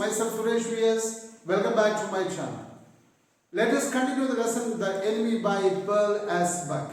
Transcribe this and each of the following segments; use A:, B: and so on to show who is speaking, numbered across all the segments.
A: myself SVS. Welcome back to my channel. Let us continue the lesson The Enemy by Pearl as Buck.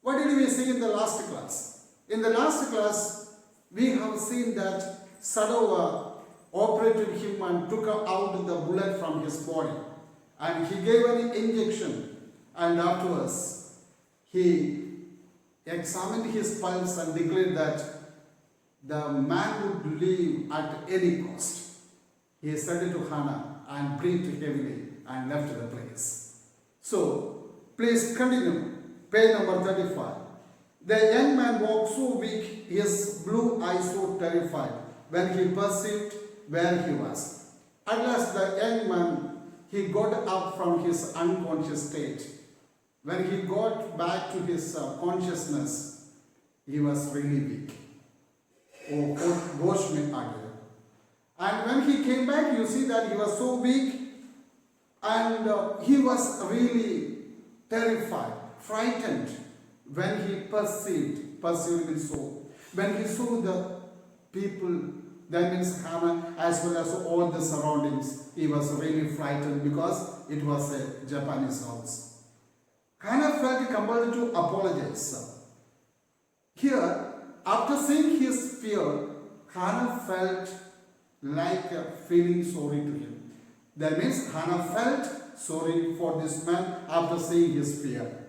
A: What did we see in the last class? In the last class, we have seen that Sadova operated him and took out the bullet from his body. And he gave an injection, and afterwards, he examined his pulse and declared that the man would live at any cost. He said it to Hannah and breathed heavily and left the place. So, please continue. Page number 35. The young man walked so weak, his blue eyes so terrified when he perceived where he was. At last the young man, he got up from his unconscious state. When he got back to his consciousness, he was really weak. Oh, gosh me again. And when he came back, you see that he was so weak and he was really terrified, frightened when he perceived his soul. When he saw the people, that means Hannah as well as all the surroundings, he was really frightened because it was a Japanese house. Hannah felt compelled to apologize. Here, after seeing his fear, Hannah felt like feeling sorry to him. That means Hannah felt sorry for this man after seeing his fear.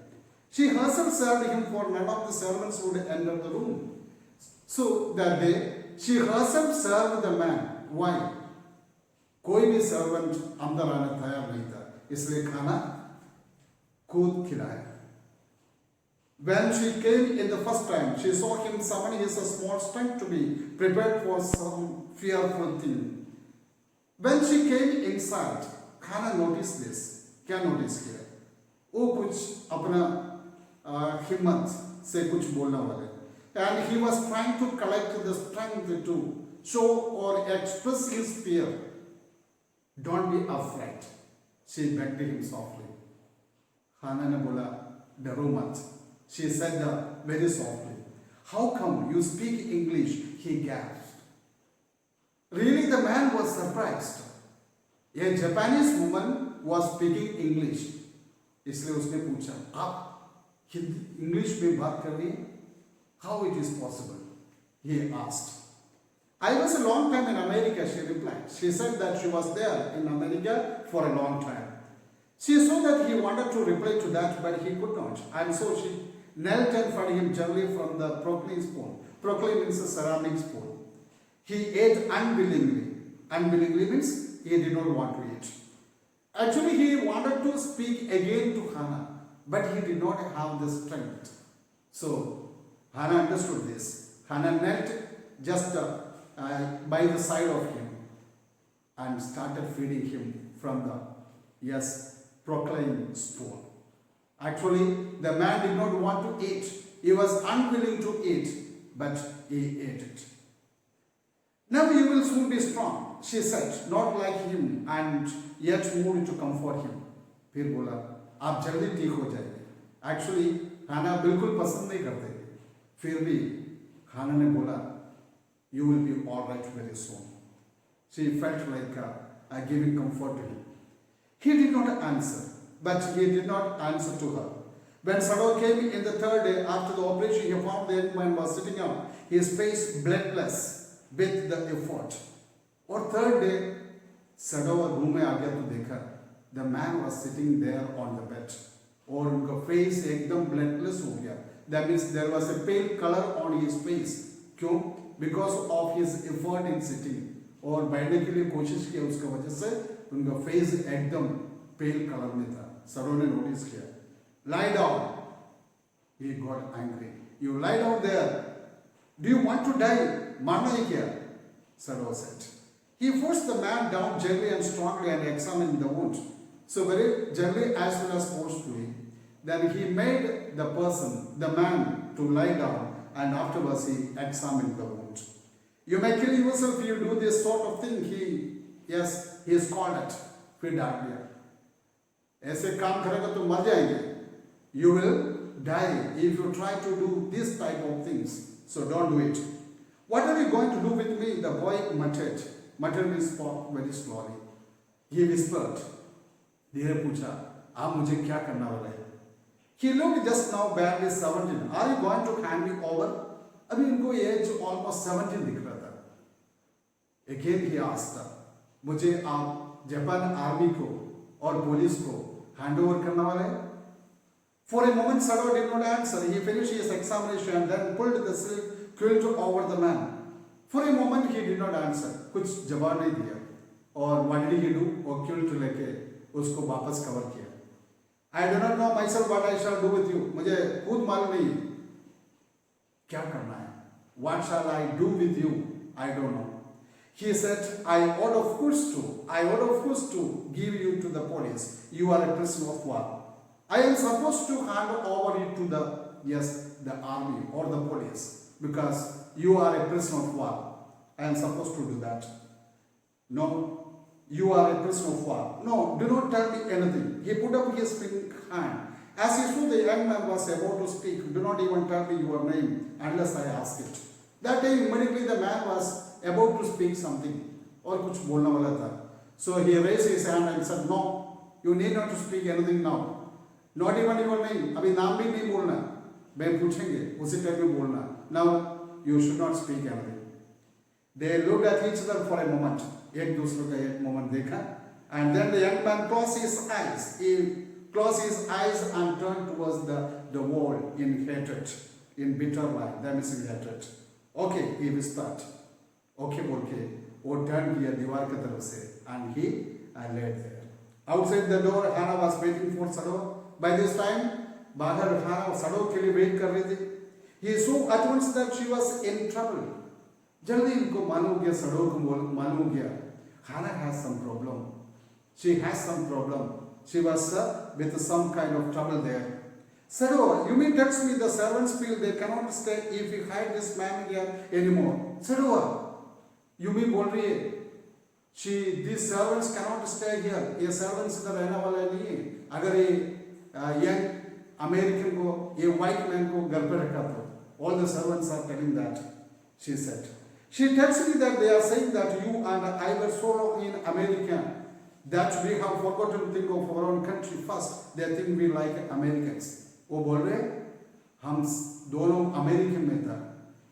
A: She herself served him, for none of the servants would enter the room. So that day, she herself served the man. Why? कोई भी servant अंदर आने तैयार नहीं था, इसलिए खाना कूद खिलाया. When she came in the first time, she saw him summon his small strength to be prepared for some fearful thing. When she came inside, Hannah noticed this. क्या notice किया? वो कुछ अपना हिम्मत से कुछ बोलने वाले. And he was trying to collect the strength to show or express his fear. Don't be afraid. She begged him softly. Hannah ने बोला डरो मत. She said very softly. How come you speak English? He gasped. Really, the man was surprised. A Japanese woman was speaking English. इसलिए उसने पूछा, आप English में बात कर रही हैं? How it is possible? He asked. I was a long time in America, she replied. She said that she was there in America for a long time. She saw that he wanted to reply to that, but he could not. And so she knelt and fed him gently from the proclaim spoon. Proclaim means a ceramic spoon. He ate unwillingly. Unwillingly means he did not want to eat. Actually, he wanted to speak again to Hannah, but he did not have the strength. So, Hannah understood this. Hannah knelt just by the side of him and started feeding him from the, proclaim spoon. Actually, the man did not want to eat. He was unwilling to eat, but he ate it. Now you will soon be strong, she said, not like him, and yet moved to comfort him. फिर बोला, आप जल्दी ठीक हो जाएंगे. Actually, Hannah बिल्कुल पसंद नहीं करते. फिर भी Hannah ने बोला, you will be all right very soon. She felt like giving comfort to him. He did not answer, but he did not answer to her. When Sadova came in the third day after the operation, he found the young man was sitting up, his face bloodless with the effort. और third day, Sadova room में आ गया तो देखा, the man was sitting there on the bed. और उनका face एकदम bloodless हो गया. That means there was a pale color on his face. क्यों? Because of his effort in sitting. और बैठने के लिए कोशिश किया उसका वजह से उनका face एकदम pale color में था. Sadova ने notice किया. Lie down. He got angry. You lie down there. Do you want to die? मारना ही क्या? Sadova said. He forced the man down gently and strongly and examined the wound. So very gently as well as forcefully. Then he made the person, the man, to lie down, and afterwards he examined the wound. You may kill yourself if you do this sort of thing. He is called it. फिर डांट दिया. ऐसे काम करेगा तो मर जाएंगे. You will die if you try to do this type of things. So don't do it. What are you going to do with me? The boy muttered. Maternity spoke very slowly. He whispered, धीरे पूछा, आप मुझे क्या करना वाले हैं? He looked just now barely 17. Are you going to hand me over? अभी इनको एज almost 17 दिख रहा था. Again he asked, मुझे आप जापान आर्मी को और पुलिस को हैंड ओवर करने वाले हैं? For a moment, Sado did not answer. He finished his examination and then pulled the silk quilt over the man. For a moment, he did not answer. कुछ जवाब नहीं दिया. और what did he do? वो quilt लेके उसको वापस cover किया. I do not know myself what I shall do with you. मुझे खुद मालूम नहीं क्या करना है. What shall I do with you? I don't know. He said, I ought of course to give you to the police. You are a prisoner of war. I am supposed to hand over you to the army or the police because you are a prisoner of war. I am supposed to do that. No, you are a prisoner of war. No, do not tell me anything. He put up his pink hand. As he saw the young man was about to speak, do not even tell me your name unless I ask it. That time immediately the man was about to speak something और कुछ बोलने वाला था. So he raised his hand and said, no, you need not to speak anything now. Not even your name. अभी नाम भी नहीं बोलना. मैं पूछेंगे उसी टाइम में बोलना. Now you should not speak anything. They looked at each other for a moment. एक दूसरे का एक moment देखा. And then the young man closed his eyes. He closed his eyes and turned towards the wall in hatred, in bitter line. That means in hatred. Okay, he whispered. Okay, बोल के वो turn किया दीवार की तरफ से and he laid there. Outside the door, Hannah was waiting for Sado. By this time, बाहर Hannah Sado के लिए wait कर रही थी. He saw at once that she was in trouble. जल्दी इनको मालूम गया Sado को मालूम गया. Hannah has some problem. She has some problem. She was with some kind of trouble there. Sado, you mean tells me the servants feel they cannot stay if we hide this man here anymore. Sado, you mean बोल रही है these servants cannot stay here. ये servants इधर रहने वाले नहीं है. अगर ये young American को ये white man को घर पे रखा तो all the servants are telling that. She said. She tells me that they are saying that you and I were so long in America that we have forgotten to think of our own country first. They think we like Americans. वो बोल रहे हम दोनों American में था.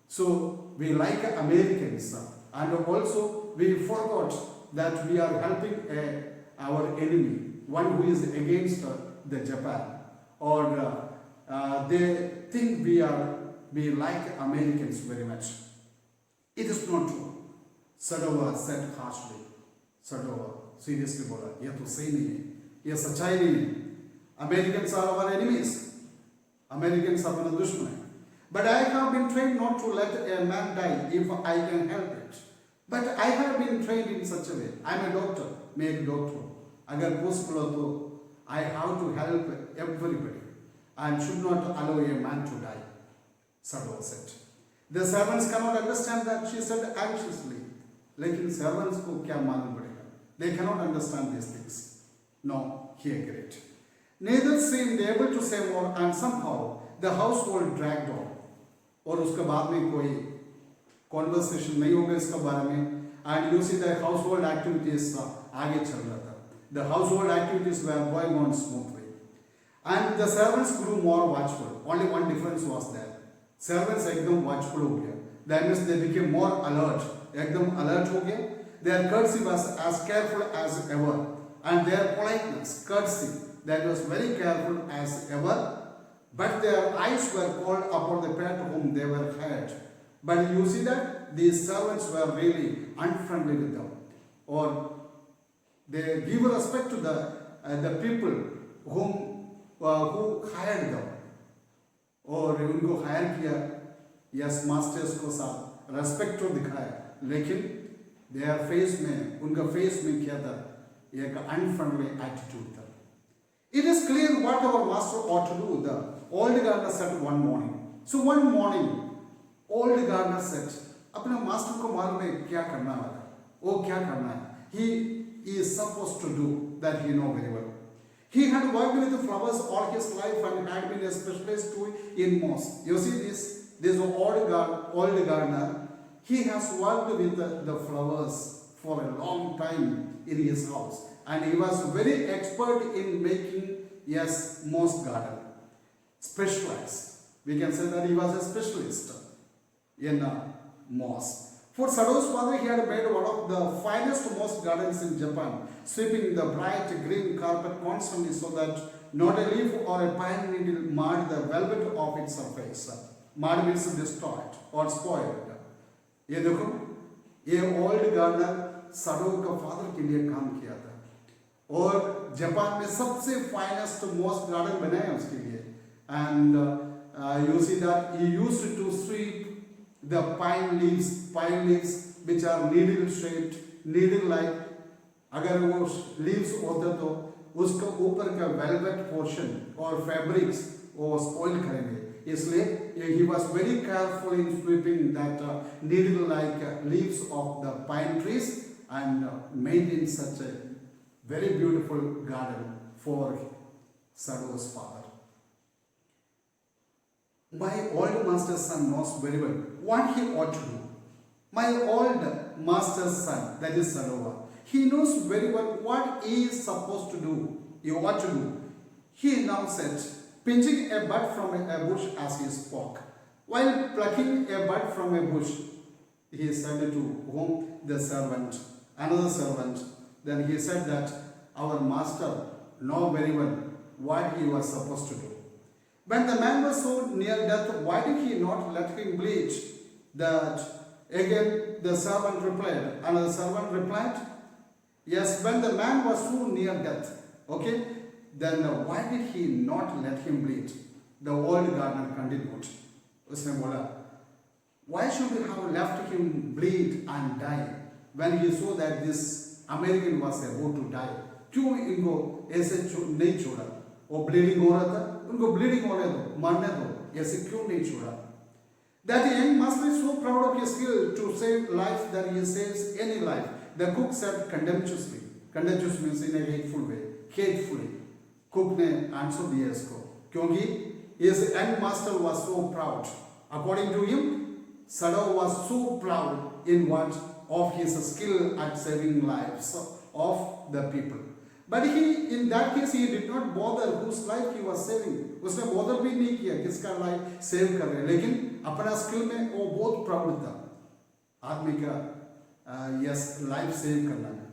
A: So we like Americans. And also we forgot that we are helping our enemy, one who is against the Japan, or they think we like Americans very much. It is not true. Sadova said harshly. Sadova seriously बोला ये तो सही नहीं है, ये सच्चाई नहीं है. Americans are our enemies. Americans are अपना दुश्मन है. But I have been trained not to let a man die if I can help it. But I have been trained in such a way. I am a doctor. मैं एक doctor हूँ. अगर possible हो तो I have to help everybody and should not allow a man to die. Sadova said. The servants cannot understand that, she said anxiously. लेकिन servants को क्या मालूम पड़ेगा? They cannot understand these things. No, he agreed. Neither seemed able to say more, and somehow the household dragged on. और उसके बाद में कोई conversation नहीं होगा इसके बारे में. And you see the household activities आगे चल रहा था. The household activities were going on smoothly. And the servants grew more watchful. Only one difference was there. Servants एकदम watchful हो गया. That means they became more alert. एकदम alert हो गया. Their courtesy was as careful as ever. And their politeness, courtesy, that was very careful as ever. But their eyes were called upon the pair to whom they were hired. But you see that these servants were really unfriendly with them. Or they give respect to the people who hired them. और उनको higher किया, yes masters को साथ respect तो दिखाया, लेकिन their face में उनका फेस में क्या था, एक unfriendly attitude था. It is clear what our master ought to do. The old gardener said one morning. So one morning, old gardener said, अपने मास्टर को मालूम है क्या करना है, वो क्या करना है. He is supposed to do that. He know very well. He had worked with the flowers all his life and had been a specialist too in moss. You see this old gardener, he has worked with the flowers for a long time in his house, and he was very expert in making, yes, moss garden. Specialized. We can say that he was a specialist in moss. For Sado's father, he had made one of the finest moss gardens in Japan, sweeping the bright green carpet constantly so that not a leaf or a pine needle marred the velvet of its surface. Marred means destroyed or spoiled. ये देखो, ये old gardener shadow का father के लिए काम किया था, और जापान में सबसे finest moss garden बनाया उसके लिए, and you see that he used to sweep the pine leaves which are needle shaped, needle like. अगर वो leaves होता तो उसका ऊपर का velvet portion और fabrics वो spoil करेंगे, इसलिए he was very careful in sweeping that needle like leaves of the pine trees and made such a very beautiful garden for Sado's father. My old master's son knows very well what he ought to do. My old master's son, that is Sadowa, he knows very well what he is supposed to do, he ought to do. He now said, pinching a bud from a bush as he spoke. While plucking a bud from a bush, he said to whom? The servant, another servant. Then he said that our master know very well what he was supposed to do. When the man was so near death, why did he not let him bleach? That again the servant replied. Another servant replied, yes, when the man was so near death, okay, then why did he not let him bleed? The old gardener continued. उसने बोला, why should we have left him bleed and die when he saw that this American was about to die? क्यों इनको ऐसे नहीं छोड़ा? वो bleeding हो रहा था, उनको bleeding होने दो, मरने दो, ऐसे क्यों नहीं छोड़ा? That young must be so proud of his skill to save life that he saves any life. The cook said contemptuously. Contemptuous means in a hateful way, hatefully. Cook ने आंसर दिया इसको, क्योंकि his young master was so proud. According to him, Sado was so proud in what? Of his skill at saving lives of the people. But he, in that case, he did not bother whose life he was saving. उसने bother भी नहीं किया किसका life save कर रहे, लेकिन अपना skill में वो बहुत proud था. आदमी का yes life save करना है.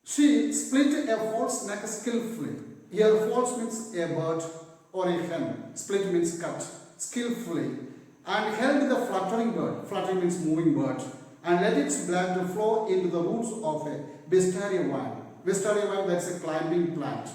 A: She split a false neck skillfully. Here false means a bird or a hen. Split means cut. Skillfully. And held the fluttering bird. Fluttering means moving bird. And let its blood flow into the roots of a wisteria vine. Wisteria vine, that's a climbing plant.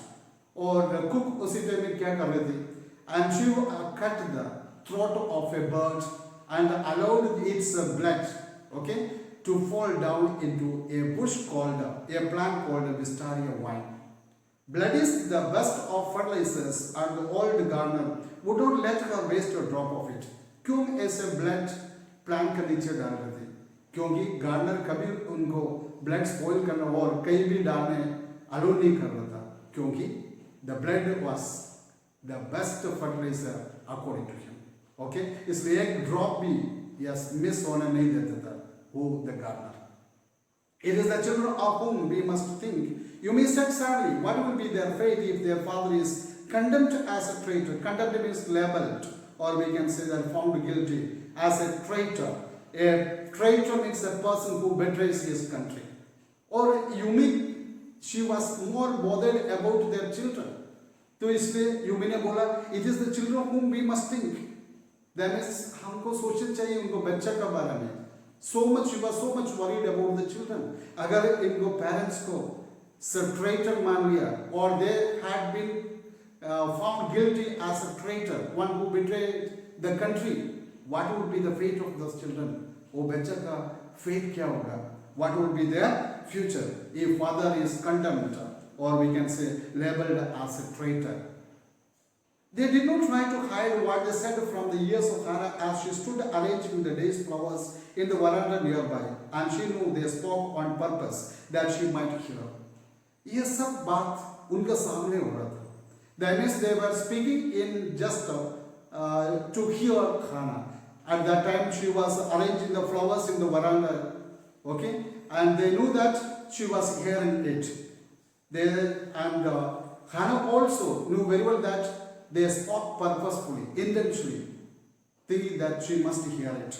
A: Or the cook उसी time में क्या कर रही थी? And she cut the throat of a bird and allowed its blood, okay, to fall down into a bush called, a plant called wisteria vine. Blood is the best of fertilizers, and the old gardener would not let her waste a drop of it. क्यों ऐसे blood plant के नीचे डाल रही थी? क्योंकि gardener कभी उनको blood spoil करना और कहीं भी डालने allow नहीं कर रहा था, क्योंकि the blood was the best fertilizer according to him. Okay, इसलिए एक drop भी yes miss होने नहीं देता था. Who? The gardener. It is the children of whom we must think. You may say sadly, what will be their fate if their father is condemned as a traitor? Condemned means labeled, or we can say that found guilty as a traitor. A traitor means a person who betrays his country. Or you mean she was more bothered about their children. तो इसलिए Yumi ने बोला, it is the children whom we must think. That means हमको सोचना चाहिए उनको बच्चा का बारे में. So much, she was so much worried about the children. अगर इनको parents को traitor मान लिया, or they had been found guilty as a traitor, one who betrayed the country, what would be the fate of those children? वो बच्चा का fate क्या होगा? What would be their future if father is condemned, or we can say labeled as a traitor? They did not try to hide what they said from the ears of Hannah as she stood arranging the day's flowers in the veranda nearby, and she knew they spoke on purpose that she might hear. ये सब बात उनके सामने हो रहा था. That means they were speaking in just to hear Hannah. At that time she was arranging the flowers in the veranda Okay, and they knew that she was hearing it. Hannah also knew very well that they spoke purposefully, intentionally, thinking that she must hear it.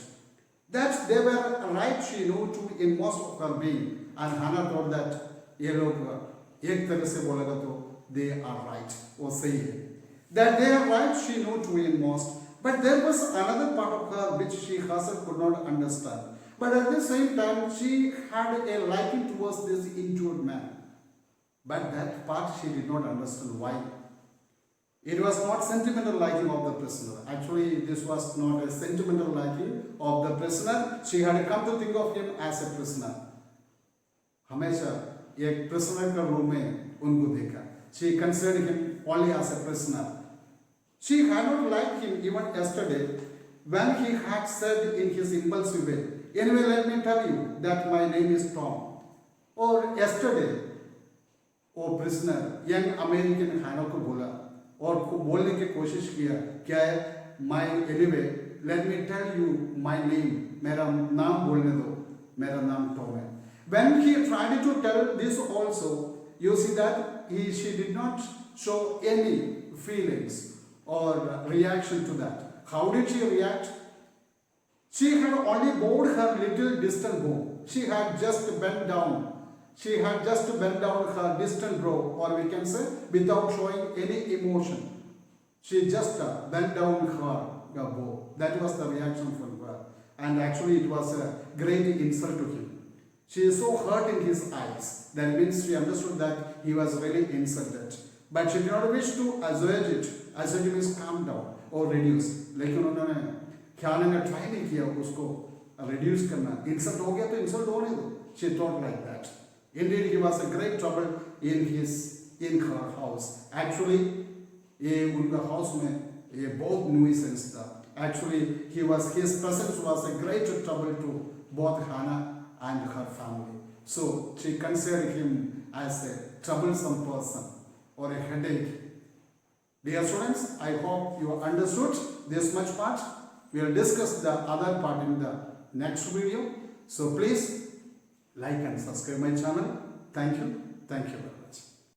A: That they were right, she knew too in most of her being. And Hannah thought that ये लोग एक तरह से बोलेगा तो they are right or सही है. That they are right, she knew too in most. But there was another part of her which she herself could not understand. But at the same time, she had a liking towards this injured man. But that part she did not understand why. It was not sentimental liking of the prisoner. Actually, this was not a sentimental liking of the prisoner. She had come to think of him as a prisoner. हमेशा एक prisoner का room में उनको देखा. She considered him only as a prisoner. She had not liked him even yesterday when he had said in his impulsive way, "Anyway, let me tell you that my name is Tom." Or yesterday, वो prisoner young American Hannah को बोला और बोलने की कोशिश किया क्या है my anyway let me tell you my name मेरा नाम बोलने दो मेरा नाम टॉम है. When he tried to tell this also, you see that she did not show any feelings or reaction to that. How did she react? She had only bowed her little distant bow. She had just bent down. She had just bent down her distant brow, or we can say without showing any emotion. She just bent down her bow. That was the reaction from her. And actually it was a great insult to him. She is so hurt in his eyes. That means she understood that he was really insulted. But she did not wish to assuage it. Assuage means calm down or reduce. लेकिन उन्होंने ख्याल में try नहीं किया उसको reduce करना. Insult हो गया तो insult होने दो. She thought like that. Indeed, he was a great trouble in her house. Actually, ये उनका house में ये बहुत nuisance था. Actually, his presence was a great trouble to both Hannah and her family. So she considered him as a troublesome person or a headache. Dear students, I hope you understood this much part. We will discuss the other part in the next video. So please like and subscribe my channel. Thank you. Thank you.